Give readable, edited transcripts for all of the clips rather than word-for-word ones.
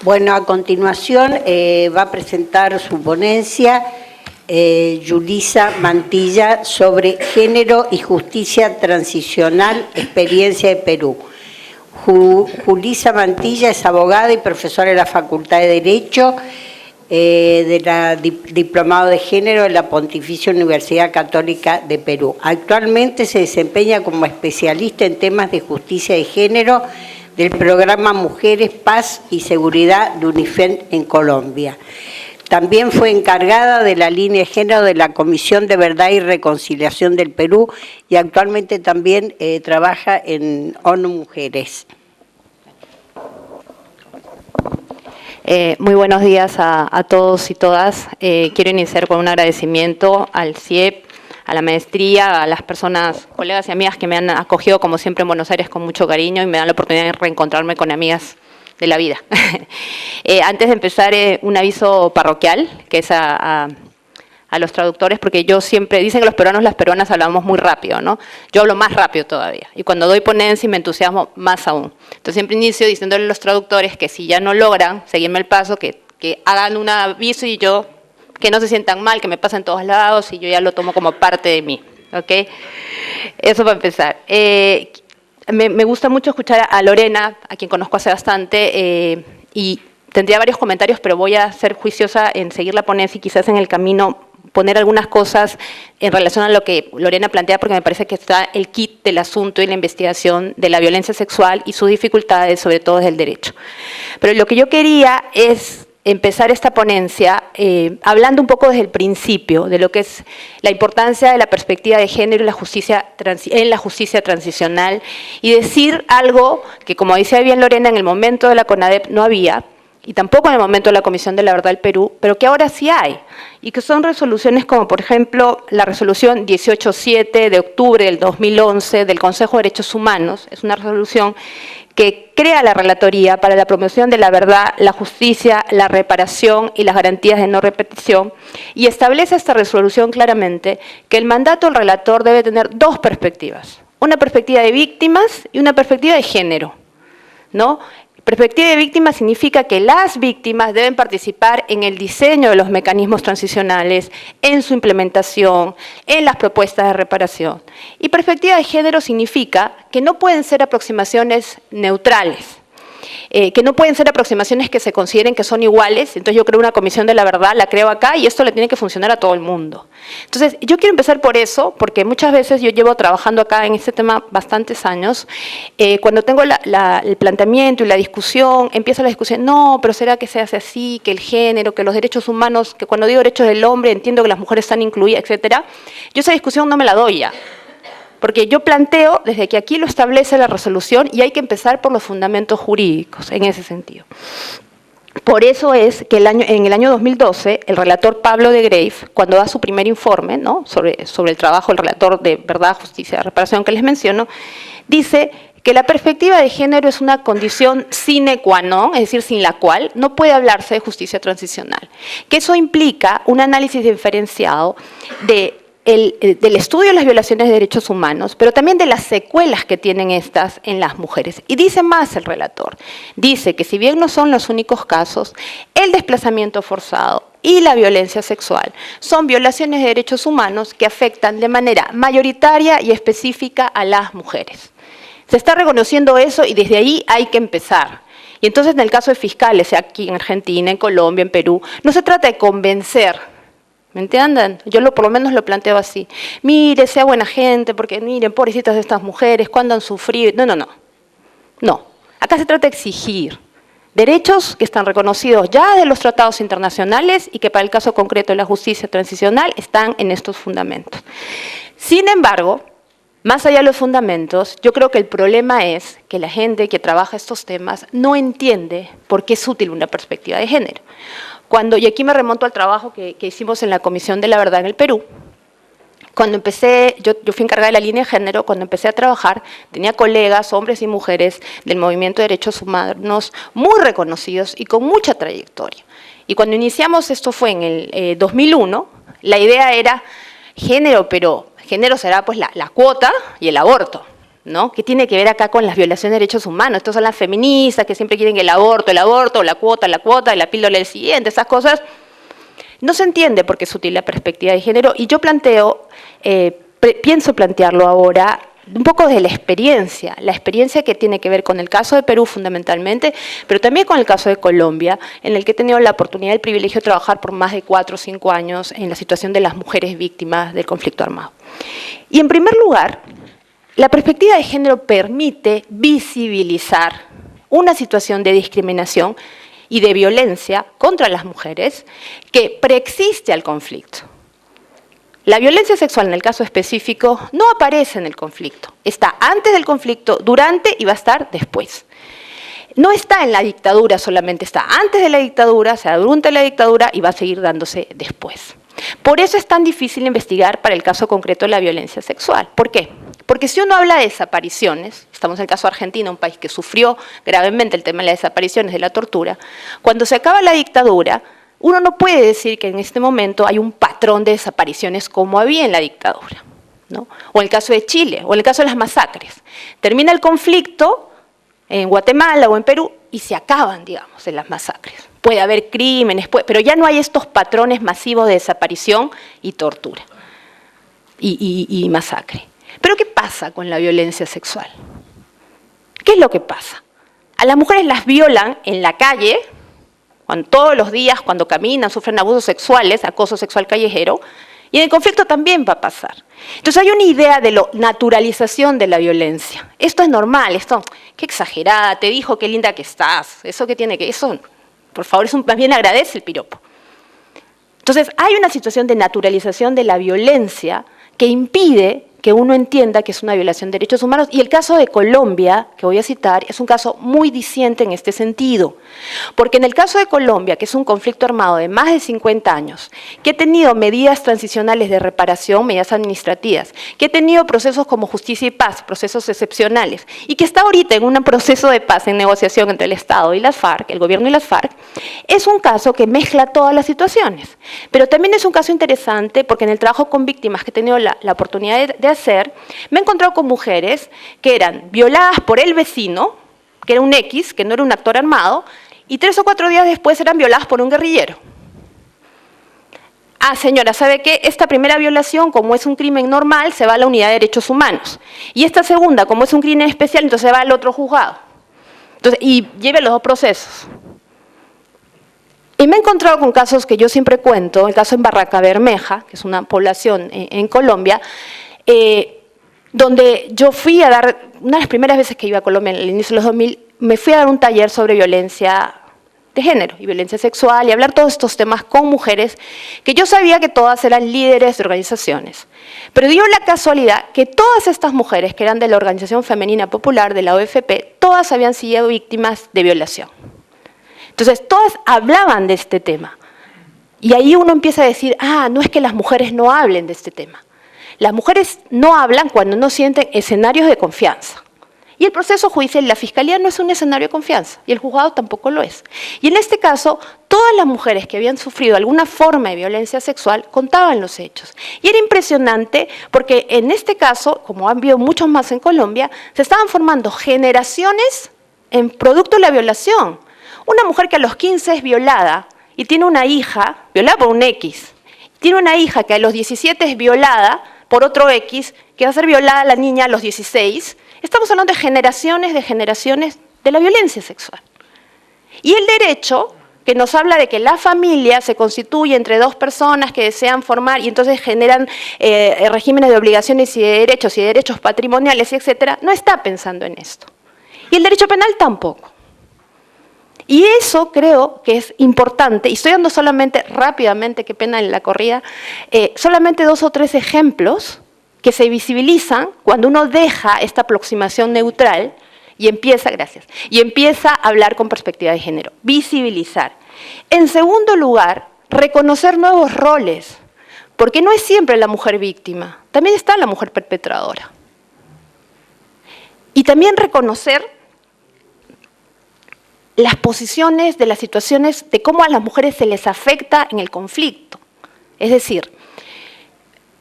Bueno, a continuación va a presentar su ponencia Yulisa Mantilla sobre género y justicia transicional, experiencia de Perú. Yulisa Mantilla es abogada y profesora de la Facultad de Derecho, diplomado de género de la Pontificia Universidad Católica de Perú. Actualmente se desempeña como especialista en temas de justicia de género del programa Mujeres, Paz y Seguridad de UNIFEM en Colombia. También fue encargada de la línea de género de la Comisión de Verdad y Reconciliación del Perú y actualmente también trabaja en ONU Mujeres. Muy buenos días a todos y todas. Quiero iniciar con un agradecimiento al CIEP, a la maestría, a las personas, colegas y amigas que me han acogido como siempre en Buenos Aires con mucho cariño y me dan la oportunidad de reencontrarme con amigas de la vida. Antes de empezar, un aviso parroquial, que es a los traductores, porque yo siempre, dicen que los peruanos, las peruanas hablamos muy rápido, ¿no? Yo hablo más rápido todavía, y cuando doy ponencia me entusiasmo más aún. Entonces siempre inicio diciéndole a los traductores que si ya no logran seguirme el paso, que hagan un aviso y yo, que no se sientan mal, que me pasen en todos lados y yo ya lo tomo como parte de mí, ¿ok? Eso para empezar. Me gusta mucho escuchar a Lorena, a quien conozco hace bastante, y tendría varios comentarios, pero voy a ser juiciosa en seguir la ponencia y quizás en el camino poner algunas cosas en relación a lo que Lorena plantea, porque me parece que está el kit del asunto y la investigación de la violencia sexual y sus dificultades, sobre todo desde el derecho. Pero lo que yo quería es empezar esta ponencia hablando un poco desde el principio de lo que es la importancia de la perspectiva de género en la justicia transicional y decir algo que, como decía bien Lorena, en el momento de la CONADEP no había, y tampoco en el momento de la Comisión de la Verdad del Perú, pero que ahora sí hay, y que son resoluciones como, por ejemplo, la resolución 18.7 de octubre del 2011 del Consejo de Derechos Humanos. Es una resolución que crea la Relatoría para la promoción de la verdad, la justicia, la reparación y las garantías de no repetición, y establece esta resolución claramente que el mandato del relator debe tener dos perspectivas, una perspectiva de víctimas y una perspectiva de género, ¿no? Perspectiva de víctimas significa que las víctimas deben participar en el diseño de los mecanismos transicionales, en su implementación, en las propuestas de reparación. Y perspectiva de género significa que no pueden ser aproximaciones neutrales, que no pueden ser aproximaciones que se consideren que son iguales. Entonces yo creo una comisión de la verdad, la creo acá y esto le tiene que funcionar a todo el mundo. Entonces yo quiero empezar por eso, porque muchas veces yo llevo trabajando acá en este tema bastantes años. Cuando tengo el planteamiento y la discusión, empieza la discusión, no, pero ¿será que se hace así, que el género, que los derechos humanos, que cuando digo derechos del hombre entiendo que las mujeres están incluidas, etcétera? Yo esa discusión no me la doy ya. Porque yo planteo, desde que aquí lo establece la resolución, y hay que empezar por los fundamentos jurídicos en ese sentido. Por eso es que en el año 2012, el relator Pablo de Graef, cuando da su primer informe, ¿no?, sobre el trabajo del relator de verdad, justicia y reparación que les menciono, dice que la perspectiva de género es una condición sine qua non, es decir, sin la cual no puede hablarse de justicia transicional. Que eso implica un análisis diferenciado del estudio de las violaciones de derechos humanos, pero también de las secuelas que tienen estas en las mujeres. Y dice más el relator, dice que si bien no son los únicos casos, el desplazamiento forzado y la violencia sexual son violaciones de derechos humanos que afectan de manera mayoritaria y específica a las mujeres. Se está reconociendo eso y desde ahí hay que empezar. Y entonces en el caso de fiscales, sea aquí en Argentina, en Colombia, en Perú, no se trata de convencer. ¿Me entienden? Yo por lo menos lo planteo así. Mire, sea buena gente, porque miren, pobrecitas de estas mujeres, cuándo han sufrido. No, no, no. No. Acá se trata de exigir derechos que están reconocidos ya de los tratados internacionales y que para el caso concreto de la justicia transicional están en estos fundamentos. Sin embargo, más allá de los fundamentos, yo creo que el problema es que la gente que trabaja estos temas no entiende por qué es útil una perspectiva de género. Y aquí me remonto al trabajo que hicimos en la Comisión de la Verdad en el Perú. Cuando empecé, yo fui encargada de la línea de género, cuando empecé a trabajar, tenía colegas, hombres y mujeres del movimiento de derechos humanos muy reconocidos y con mucha trayectoria. Y cuando iniciamos, esto fue en el 2001, la idea era género, pero género será pues la cuota y el aborto. ¿no? ¿Qué tiene que ver acá con las violaciones de derechos humanos? Estas son las feministas que siempre quieren el aborto, o la cuota, y la píldora del siguiente, esas cosas. No se entiende por qué es útil la perspectiva de género, y yo pienso plantearlo ahora un poco desde la experiencia que tiene que ver con el caso de Perú fundamentalmente, pero también con el caso de Colombia, en el que he tenido la oportunidad y el privilegio de trabajar por más de 4 o 5 años en la situación de las mujeres víctimas del conflicto armado. Y en primer lugar, la perspectiva de género permite visibilizar una situación de discriminación y de violencia contra las mujeres que preexiste al conflicto. La violencia sexual, en el caso específico, no aparece en el conflicto. Está antes del conflicto, durante y va a estar después. No está en la dictadura solamente, está antes de la dictadura, se da durante la dictadura y va a seguir dándose después. Por eso es tan difícil investigar para el caso concreto de la violencia sexual. ¿Por qué? Porque si uno habla de desapariciones, estamos en el caso de Argentina, un país que sufrió gravemente el tema de las desapariciones, de la tortura, cuando se acaba la dictadura, uno no puede decir que en este momento hay un patrón de desapariciones como había en la dictadura, ¿no? O en el caso de Chile, o en el caso de las masacres. Termina el conflicto en Guatemala o en Perú y se acaban, digamos, en las masacres. Puede haber crímenes, pero ya no hay estos patrones masivos de desaparición y tortura y masacre. ¿Pero qué pasa con la violencia sexual? ¿Qué es lo que pasa? A las mujeres las violan en la calle, todos los días, cuando caminan, sufren abusos sexuales, acoso sexual callejero, y en el conflicto también va a pasar. Entonces hay una idea de la naturalización de la violencia. Esto es normal, esto, qué exagerada, te dijo qué linda que estás, eso que tiene que, eso, por favor, más bien agradece el piropo. Entonces hay una situación de naturalización de la violencia que impide que uno entienda que es una violación de derechos humanos. Y el caso de Colombia, que voy a citar, es un caso muy diciente en este sentido. Porque en el caso de Colombia, que es un conflicto armado de más de 50 años, que ha tenido medidas transicionales de reparación, medidas administrativas, que ha tenido procesos como justicia y paz, procesos excepcionales, y que está ahorita en un proceso de paz en negociación entre el Estado y las FARC, el gobierno y las FARC, es un caso que mezcla todas las situaciones. Pero también es un caso interesante porque en el trabajo con víctimas que he tenido la oportunidad de hacer, me he encontrado con mujeres que eran violadas por el vecino, que era un X, que no era un actor armado, y 3 o 4 días después eran violadas por un guerrillero. Ah, señora, ¿sabe qué? Esta primera violación, como es un crimen normal, se va a la unidad de derechos humanos. Y esta segunda, como es un crimen especial, entonces se va al otro juzgado. Entonces, y lleve los 2 procesos. Y me he encontrado con casos que yo siempre cuento, el caso en Barranca Bermeja, que es una población en Colombia, donde yo fui a dar, una de las primeras veces que iba a Colombia en el inicio de los 2000, me fui a dar un taller sobre violencia de género y violencia sexual y hablar todos estos temas con mujeres que yo sabía que todas eran líderes de organizaciones. Pero dio la casualidad que todas estas mujeres que eran de la Organización Femenina Popular, de la OFP, todas habían sido víctimas de violación. Entonces, todas hablaban de este tema. Y ahí uno empieza a decir, no es que las mujeres no hablen de este tema. Las mujeres no hablan cuando no sienten escenarios de confianza. Y el proceso judicial, la fiscalía no es un escenario de confianza, y el juzgado tampoco lo es. Y en este caso, todas las mujeres que habían sufrido alguna forma de violencia sexual contaban los hechos. Y era impresionante porque en este caso, como han habido muchos más en Colombia, se estaban formando generaciones en producto de la violación. Una mujer que a los 15 es violada y tiene una hija, violada por un X, tiene una hija que a los 17 es violada por otro X, que va a ser violada la niña a los 16, estamos hablando de generaciones de la violencia sexual. Y el derecho, que nos habla de que la familia se constituye entre 2 personas que desean formar y entonces generan regímenes de obligaciones y de derechos patrimoniales, etcétera, no está pensando en esto. Y el derecho penal tampoco. Y eso creo que es importante, y estoy dando solamente rápidamente, qué pena en la corrida, solamente 2 o 3 ejemplos que se visibilizan cuando uno deja esta aproximación neutral y empieza a hablar con perspectiva de género, visibilizar. En segundo lugar, reconocer nuevos roles, porque no es siempre la mujer víctima, también está la mujer perpetradora. Y también reconocer las posiciones de las situaciones, de cómo a las mujeres se les afecta en el conflicto. Es decir,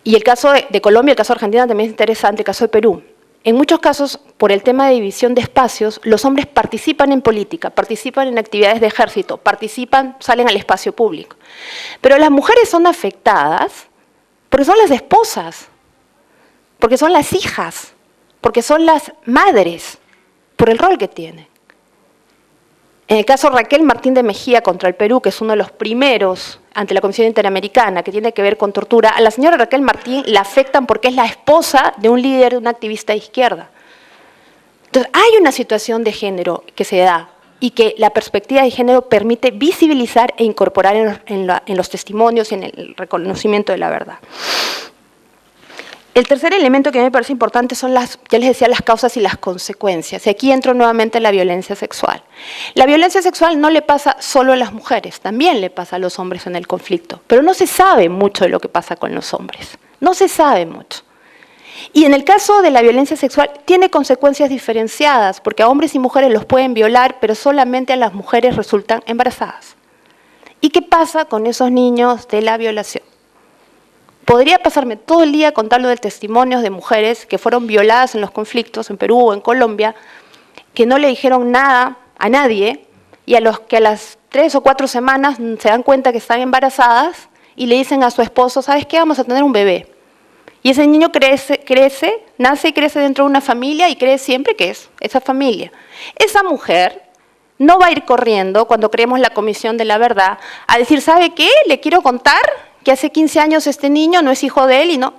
y el caso de Colombia, el caso de Argentina también es interesante, el caso de Perú. en muchos casos, por el tema de división de espacios, los hombres participan en política, participan en actividades de ejército, participan, salen al espacio público. Pero las mujeres son afectadas porque son las esposas, porque son las hijas, porque son las madres, por el rol que tienen. En el caso Raquel Martín de Mejía contra el Perú, que es uno de los primeros ante la Comisión Interamericana, que tiene que ver con tortura, a la señora Raquel Martín la afectan porque es la esposa de un líder, de un activista de izquierda. Entonces, hay una situación de género que se da y que la perspectiva de género permite visibilizar e incorporar en los testimonios y en el reconocimiento de la verdad. El tercer elemento que me parece importante son ya les decía, las causas y las consecuencias. Y aquí entro nuevamente en la violencia sexual. La violencia sexual no le pasa solo a las mujeres, también le pasa a los hombres en el conflicto. Pero no se sabe mucho de lo que pasa con los hombres. No se sabe mucho. Y en el caso de la violencia sexual tiene consecuencias diferenciadas, porque a hombres y mujeres los pueden violar, pero solamente a las mujeres resultan embarazadas. ¿Y qué pasa con esos niños de la violación? Podría pasarme todo el día contando de testimonios de mujeres que fueron violadas en los conflictos, en Perú o en Colombia, que no le dijeron nada a nadie y a los que a las 3 o 4 semanas se dan cuenta que están embarazadas y le dicen a su esposo, ¿sabes qué? Vamos a tener un bebé. Y ese niño nace y crece dentro de una familia y cree siempre que es esa familia. Esa mujer no va a ir corriendo cuando creemos la Comisión de la Verdad a decir, ¿sabe qué? Le quiero contar que hace 15 años este niño no es hijo de él y no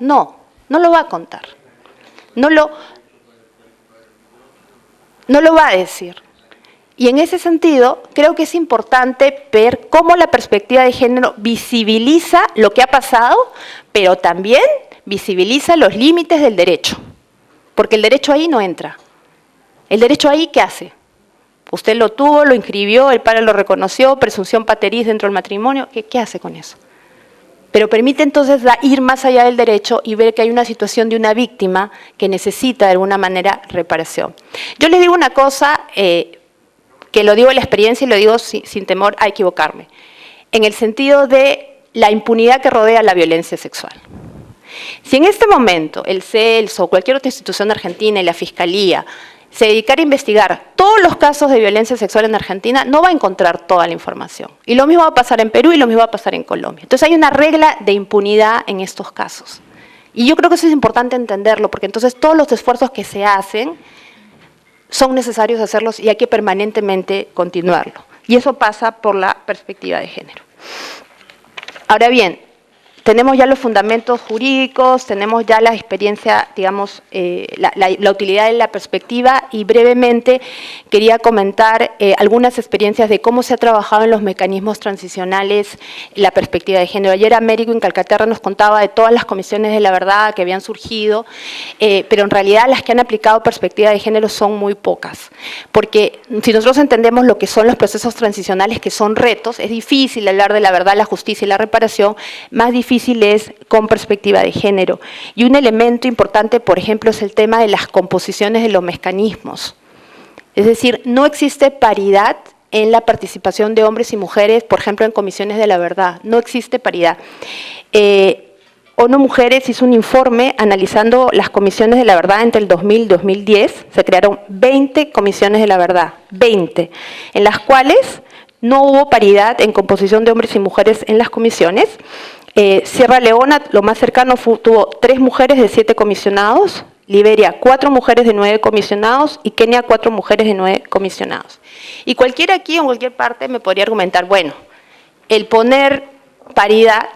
lo va a contar. No lo va a decir. Y en ese sentido, creo que es importante ver cómo la perspectiva de género visibiliza lo que ha pasado, pero también visibiliza los límites del derecho. Porque el derecho ahí no entra. ¿El derecho ahí qué hace? Usted lo tuvo, lo inscribió, el padre lo reconoció, presunción pateriz dentro del matrimonio. ¿Qué hace con eso? Pero permite entonces ir más allá del derecho y ver que hay una situación de una víctima que necesita de alguna manera reparación. Yo les digo una cosa, que lo digo en la experiencia y lo digo sin temor a equivocarme, en el sentido de la impunidad que rodea la violencia sexual. Si en este momento el CELSO o cualquier otra institución argentina y la Fiscalía se dedicara a investigar todos los casos de violencia sexual en Argentina, no va a encontrar toda la información. Y lo mismo va a pasar en Perú y lo mismo va a pasar en Colombia. Entonces hay una regla de impunidad en estos casos. Y yo creo que eso es importante entenderlo, porque entonces todos los esfuerzos que se hacen son necesarios hacerlos y hay que permanentemente continuarlo. Y eso pasa por la perspectiva de género. Ahora bien, tenemos ya los fundamentos jurídicos, tenemos ya la experiencia, digamos, la utilidad de la perspectiva y brevemente quería comentar algunas experiencias de cómo se ha trabajado en los mecanismos transicionales la perspectiva de género. Ayer Américo en Calcaterra nos contaba de todas las comisiones de la verdad que habían surgido, pero en realidad las que han aplicado perspectiva de género son muy pocas, porque si nosotros entendemos lo que son los procesos transicionales, que son retos, es difícil hablar de la verdad, la justicia y la reparación, más difícil es con perspectiva de género. Y un elemento importante, por ejemplo, es el tema de las composiciones de los mecanismos. Es decir, no existe paridad en la participación de hombres y mujeres, por ejemplo, en comisiones de la verdad. No existe paridad. ONU Mujeres hizo un informe analizando las comisiones de la verdad entre el 2000 y 2010. Se crearon 20 comisiones de la verdad, 20, en las cuales no hubo paridad en composición de hombres y mujeres en las comisiones. Sierra Leona, lo más cercano, tuvo 3 mujeres de 7 comisionados, Liberia 4 mujeres de 9 comisionados y Kenia 4 mujeres de 9 comisionados. Y cualquiera aquí o en cualquier parte me podría argumentar, bueno, el poner paridad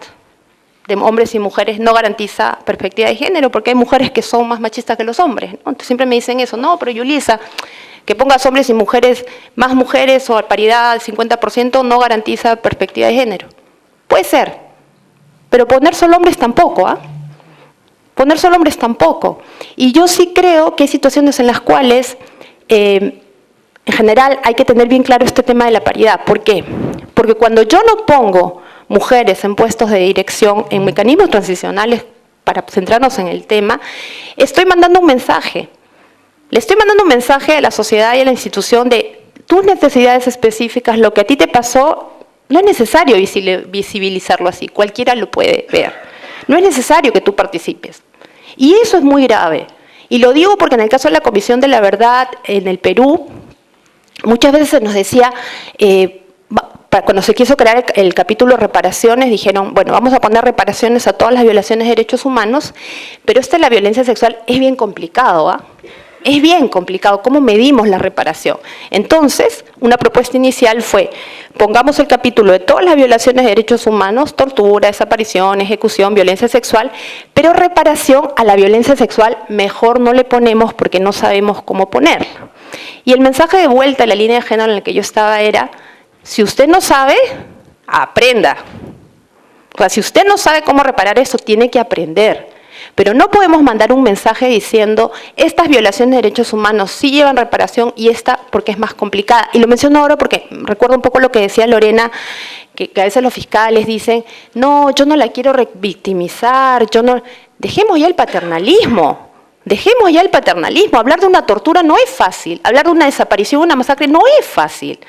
de hombres y mujeres no garantiza perspectiva de género, porque hay mujeres que son más machistas que los hombres, ¿no? Entonces siempre me dicen eso, no, pero Yulisa, que pongas hombres y mujeres, más mujeres o paridad 50% no garantiza perspectiva de género. Puede ser, pero poner solo hombres tampoco, ¿ah? Poner solo hombres tampoco. Y yo sí creo que hay situaciones en las cuales, en general, hay que tener bien claro este tema de la paridad. ¿Por qué? Porque cuando yo no pongo mujeres en puestos de dirección, en mecanismos transicionales, para centrarnos en el tema, estoy mandando un mensaje. Le estoy mandando un mensaje a la sociedad y a la institución de tus necesidades específicas, lo que a ti te pasó, no es necesario visibilizarlo así, cualquiera lo puede ver. No es necesario que tú participes. Y eso es muy grave. Y lo digo porque en el caso de la Comisión de la Verdad en el Perú, muchas veces se nos decía, cuando se quiso crear el capítulo reparaciones, dijeron, bueno, vamos a poner reparaciones a todas las violaciones de derechos humanos, pero la violencia sexual es bien complicado, ¿ah? Es bien complicado, ¿cómo medimos la reparación? Entonces, una propuesta inicial fue, pongamos el capítulo de todas las violaciones de derechos humanos, tortura, desaparición, ejecución, violencia sexual, pero reparación a la violencia sexual mejor no le ponemos porque no sabemos cómo ponerla. Y el mensaje de vuelta a la línea de género en la que yo estaba era, si usted no sabe, aprenda. O sea, si usted no sabe cómo reparar eso, tiene que aprender. Pero no podemos mandar un mensaje diciendo, estas violaciones de derechos humanos sí llevan reparación y esta porque es más complicada. Y lo menciono ahora porque recuerdo un poco lo que decía Lorena, que a veces los fiscales dicen, no, yo no la quiero revictimizar, dejemos ya el paternalismo. Dejemos ya el paternalismo. Hablar de una tortura no es fácil. Hablar de una desaparición, una masacre no es fácil.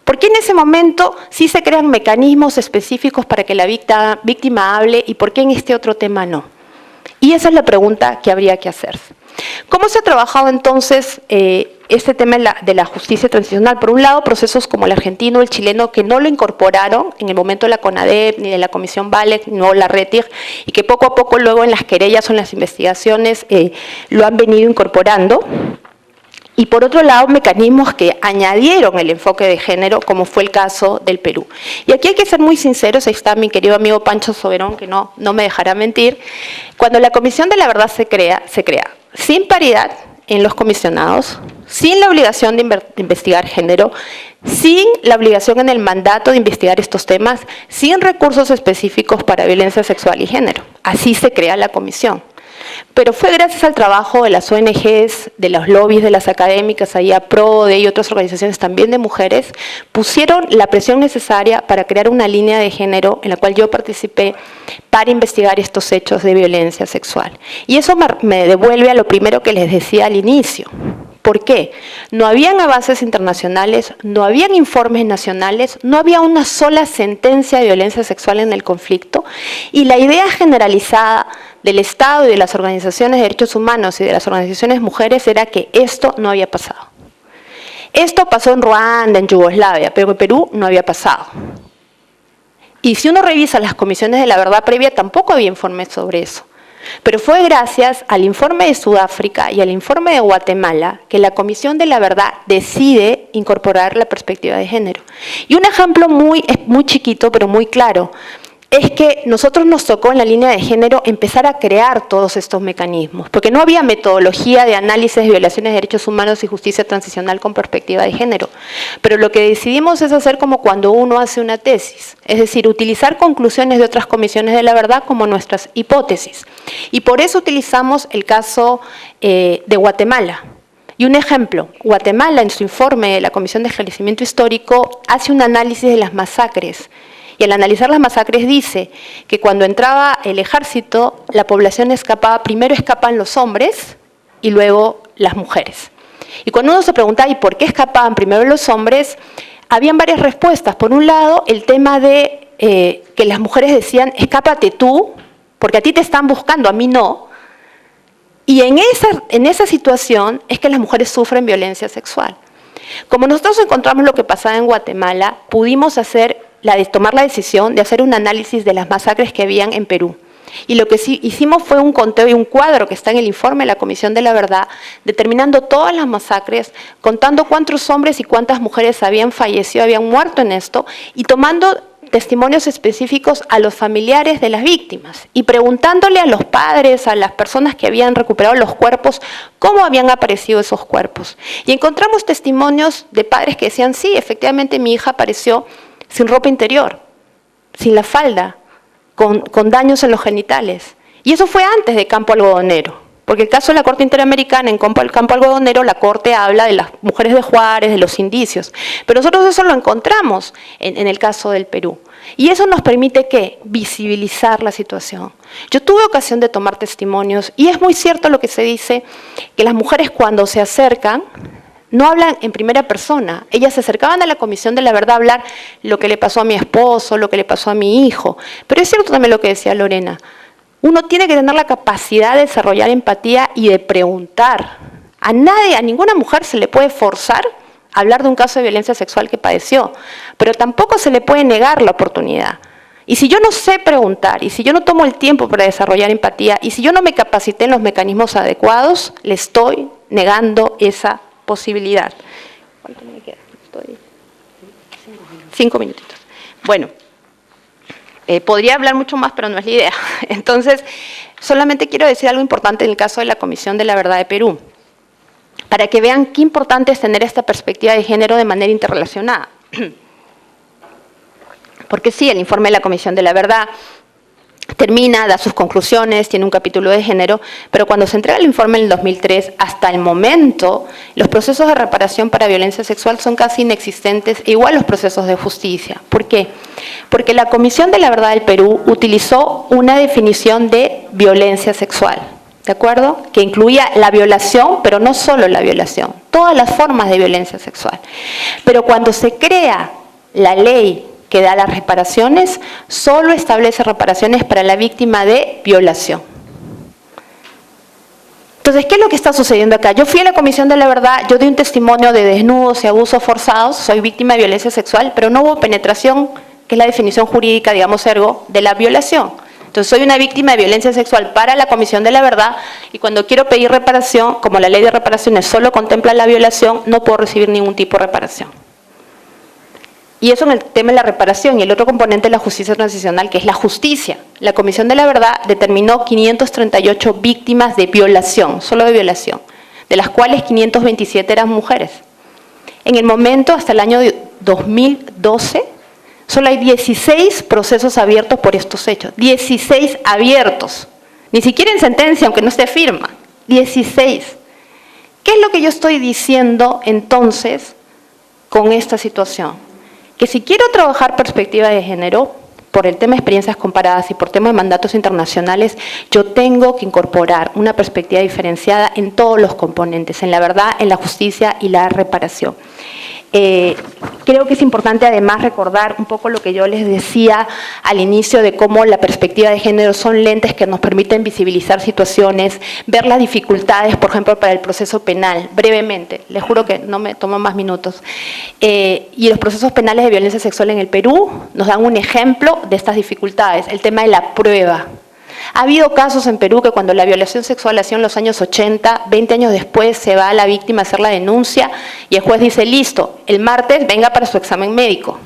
¿Por qué en ese momento sí se crean mecanismos específicos para que la víctima hable y por qué en este otro tema no? Y esa es la pregunta que habría que hacerse. ¿Cómo se ha trabajado entonces este tema de la justicia transicional? Por un lado, procesos como el argentino, el chileno, que no lo incorporaron en el momento de la CONADEP, ni de la Comisión Valech, no la RETIG, y que poco a poco luego en las querellas o en las investigaciones lo han venido incorporando. Y por otro lado, mecanismos que añadieron el enfoque de género, como fue el caso del Perú. Y aquí hay que ser muy sinceros, ahí está mi querido amigo Pancho Soberón, que no me dejará mentir. Cuando la Comisión de la Verdad se crea sin paridad en los comisionados, sin la obligación de investigar género, sin la obligación en el mandato de investigar estos temas, sin recursos específicos para violencia sexual y género. Así se crea la comisión. Pero fue gracias al trabajo de las ONGs, de los lobbies, de las académicas, ahí a PRODE y otras organizaciones también de mujeres, pusieron la presión necesaria para crear una línea de género en la cual yo participé para investigar estos hechos de violencia sexual. Y eso me devuelve a lo primero que les decía al inicio. ¿Por qué? No habían avances internacionales, no habían informes nacionales, no había una sola sentencia de violencia sexual en el conflicto y la idea generalizada del Estado y de las organizaciones de derechos humanos y de las organizaciones mujeres era que esto no había pasado. Esto pasó en Ruanda, en Yugoslavia, pero en Perú no había pasado. Y si uno revisa las comisiones de la verdad previa, tampoco había informes sobre eso. Pero fue gracias al informe de Sudáfrica y al informe de Guatemala que la Comisión de la Verdad decide incorporar la perspectiva de género. Y un ejemplo muy chiquito, pero muy claro, es que nosotros nos tocó en la línea de género empezar a crear todos estos mecanismos, porque no había metodología de análisis de violaciones de derechos humanos y justicia transicional con perspectiva de género. Pero lo que decidimos es hacer como cuando uno hace una tesis, es decir, utilizar conclusiones de otras comisiones de la verdad como nuestras hipótesis. Y por eso utilizamos el caso de Guatemala. Y un ejemplo, Guatemala en su informe de la Comisión de Esclarecimiento Histórico hace un análisis de las masacres. Y al analizar las masacres dice que cuando entraba el ejército, la población escapaba, primero escapan los hombres y luego las mujeres. Y cuando uno se preguntaba, ¿y por qué escapaban primero los hombres? Habían varias respuestas. Por un lado, el tema de que las mujeres decían, escápate tú, porque a ti te están buscando, a mí no. Y en esa situación es que las mujeres sufren violencia sexual. Como nosotros encontramos lo que pasaba en Guatemala, pudimos tomar la decisión de hacer un análisis de las masacres que habían en Perú. Y lo que sí hicimos fue un conteo y un cuadro que está en el informe de la Comisión de la Verdad, determinando todas las masacres, contando cuántos hombres y cuántas mujeres habían fallecido, habían muerto en esto, y tomando testimonios específicos a los familiares de las víctimas y preguntándole a los padres, a las personas que habían recuperado los cuerpos, cómo habían aparecido esos cuerpos. Y encontramos testimonios de padres que decían, sí, efectivamente mi hija apareció sin ropa interior, sin la falda, con daños en los genitales. Y eso fue antes de Campo Algodonero, porque el caso de la Corte Interamericana en Campo Algodonero, la Corte habla de las mujeres de Juárez, de los indicios. Pero nosotros eso lo encontramos en el caso del Perú. Y eso nos permite, ¿qué? Visibilizar la situación. Yo tuve ocasión de tomar testimonios y es muy cierto lo que se dice, que las mujeres cuando se acercan, no hablan en primera persona. Ellas se acercaban a la Comisión de la Verdad a hablar lo que le pasó a mi esposo, lo que le pasó a mi hijo. Pero es cierto también lo que decía Lorena. Uno tiene que tener la capacidad de desarrollar empatía y de preguntar. A nadie, a ninguna mujer se le puede forzar a hablar de un caso de violencia sexual que padeció, pero tampoco se le puede negar la oportunidad. Y si yo no sé preguntar, y si yo no tomo el tiempo para desarrollar empatía, y si yo no me capacité en los mecanismos adecuados, le estoy negando esa posibilidad. ¿Cuánto me queda? 5 minutitos. Bueno, podría hablar mucho más, pero no es la idea. Entonces, solamente quiero decir algo importante en el caso de la Comisión de la Verdad de Perú, para que vean qué importante es tener esta perspectiva de género de manera interrelacionada. Porque sí, el informe de la Comisión de la Verdad termina, da sus conclusiones, tiene un capítulo de género, pero cuando se entrega el informe en el 2003, hasta el momento, los procesos de reparación para violencia sexual son casi inexistentes, igual los procesos de justicia. ¿Por qué? Porque la Comisión de la Verdad del Perú utilizó una definición de violencia sexual, ¿de acuerdo? Que incluía la violación, pero no solo la violación, todas las formas de violencia sexual. Pero cuando se crea la ley que da las reparaciones, solo establece reparaciones para la víctima de violación. Entonces, ¿qué es lo que está sucediendo acá? Yo fui a la Comisión de la Verdad, yo di un testimonio de desnudos y abusos forzados, soy víctima de violencia sexual, pero no hubo penetración, que es la definición jurídica, digamos, ergo, de la violación. Entonces, soy una víctima de violencia sexual para la Comisión de la Verdad, y cuando quiero pedir reparación, como la ley de reparaciones solo contempla la violación, no puedo recibir ningún tipo de reparación. Y eso en el tema de la reparación. Y el otro componente es la justicia transicional, que es la justicia. La Comisión de la Verdad determinó 538 víctimas de violación, solo de violación, de las cuales 527 eran mujeres. En el momento, hasta el año 2012, solo hay 16 procesos abiertos por estos hechos. 16 abiertos. Ni siquiera en sentencia, aunque no esté firma. 16. ¿Qué es lo que yo estoy diciendo entonces con esta situación? Que si quiero trabajar perspectiva de género, por el tema de experiencias comparadas y por tema de mandatos internacionales, yo tengo que incorporar una perspectiva diferenciada en todos los componentes, en la verdad, en la justicia y la reparación. Creo que es importante además recordar un poco lo que yo les decía al inicio de cómo la perspectiva de género son lentes que nos permiten visibilizar situaciones, ver las dificultades, por ejemplo, para el proceso penal, brevemente, les juro que no me tomo más minutos. Y los procesos penales de violencia sexual en el Perú nos dan un ejemplo de estas dificultades, el tema de la prueba. Ha habido casos en Perú que cuando la violación sexual ha sido en los años 80, 20 años después se va a la víctima a hacer la denuncia y el juez dice, listo, el martes venga para su examen médico.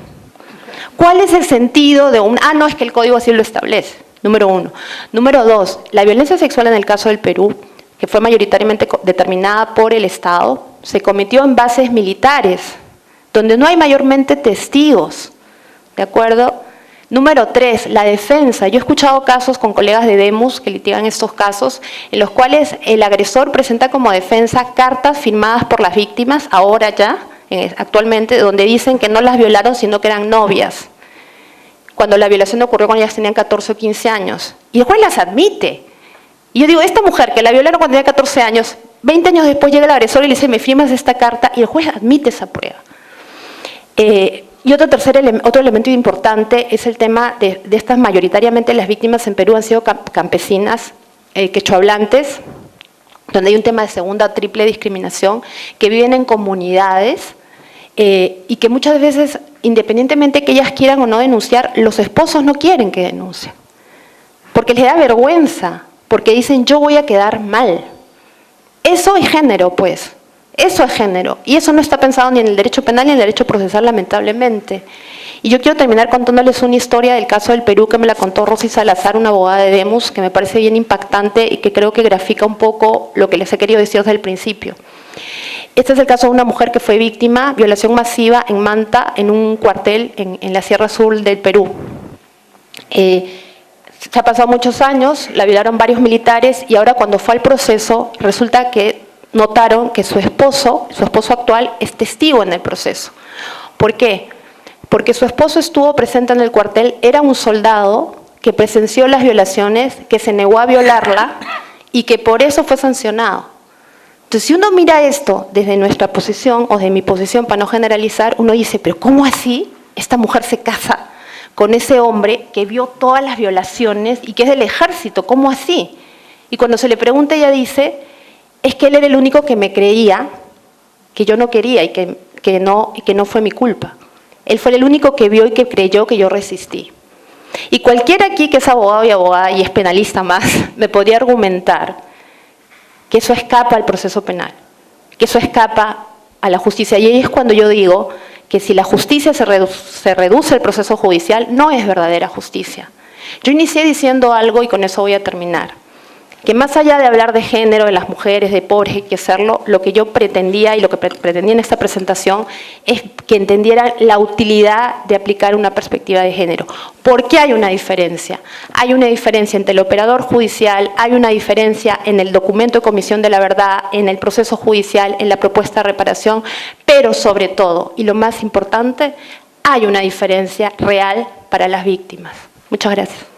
¿Cuál es el sentido de un, no, es que el código así lo establece? Número 1. Número 2, la violencia sexual en el caso del Perú, que fue mayoritariamente determinada por el Estado, se cometió en bases militares, donde no hay mayormente testigos, ¿de acuerdo? Número 3, la defensa. Yo he escuchado casos con colegas de Demus que litigan estos casos, en los cuales el agresor presenta como defensa cartas firmadas por las víctimas, ahora ya, actualmente, donde dicen que no las violaron, sino que eran novias, cuando la violación ocurrió cuando ellas tenían 14 o 15 años. Y el juez las admite. Y yo digo, esta mujer que la violaron cuando tenía 14 años, 20 años después llega el agresor y le dice, me firmas esta carta, y el juez admite esa prueba. Y otro elemento importante es el tema de estas, mayoritariamente las víctimas en Perú han sido campesinas, quechohablantes, donde hay un tema de segunda o triple discriminación, que viven en comunidades y que muchas veces, independientemente que ellas quieran o no denunciar, los esposos no quieren que denuncien, porque les da vergüenza, porque dicen yo voy a quedar mal. Eso es género, pues. Eso es género, y eso no está pensado ni en el derecho penal ni en el derecho procesal, lamentablemente. Y yo quiero terminar contándoles una historia del caso del Perú que me la contó Rosy Salazar, una abogada de Demus, que me parece bien impactante y que creo que grafica un poco lo que les he querido decir desde el principio. Este es el caso de una mujer que fue víctima de violación masiva en Manta, en un cuartel en la Sierra Sur del Perú. Se ha pasado muchos años, la violaron varios militares y ahora cuando fue al proceso resulta que notaron que su esposo actual, es testigo en el proceso. ¿Por qué? Porque su esposo estuvo presente en el cuartel, era un soldado que presenció las violaciones, que se negó a violarla y que por eso fue sancionado. Entonces, si uno mira esto desde nuestra posición o de mi posición, para no generalizar, uno dice, pero ¿cómo así esta mujer se casa con ese hombre que vio todas las violaciones y que es del ejército. ¿Cómo así? Y cuando se le pregunta, ella dice, es que él era el único que me creía que yo no quería y que no fue mi culpa. Él fue el único que vio y que creyó que yo resistí. Y cualquiera aquí que es abogado y abogada y es penalista más, me podría argumentar que eso escapa al proceso penal, que eso escapa a la justicia. Y ahí es cuando yo digo que si la justicia se reduce al proceso judicial, no es verdadera justicia. Yo inicié diciendo algo y con eso voy a terminar. Que más allá de hablar de género, de las mujeres, de pobres, hay que hacerlo, lo que yo pretendía y lo que pretendía en esta presentación es que entendieran la utilidad de aplicar una perspectiva de género. ¿Por qué hay una diferencia? Hay una diferencia entre el operador judicial, hay una diferencia en el documento de comisión de la verdad, en el proceso judicial, en la propuesta de reparación, pero sobre todo, y lo más importante, hay una diferencia real para las víctimas. Muchas gracias.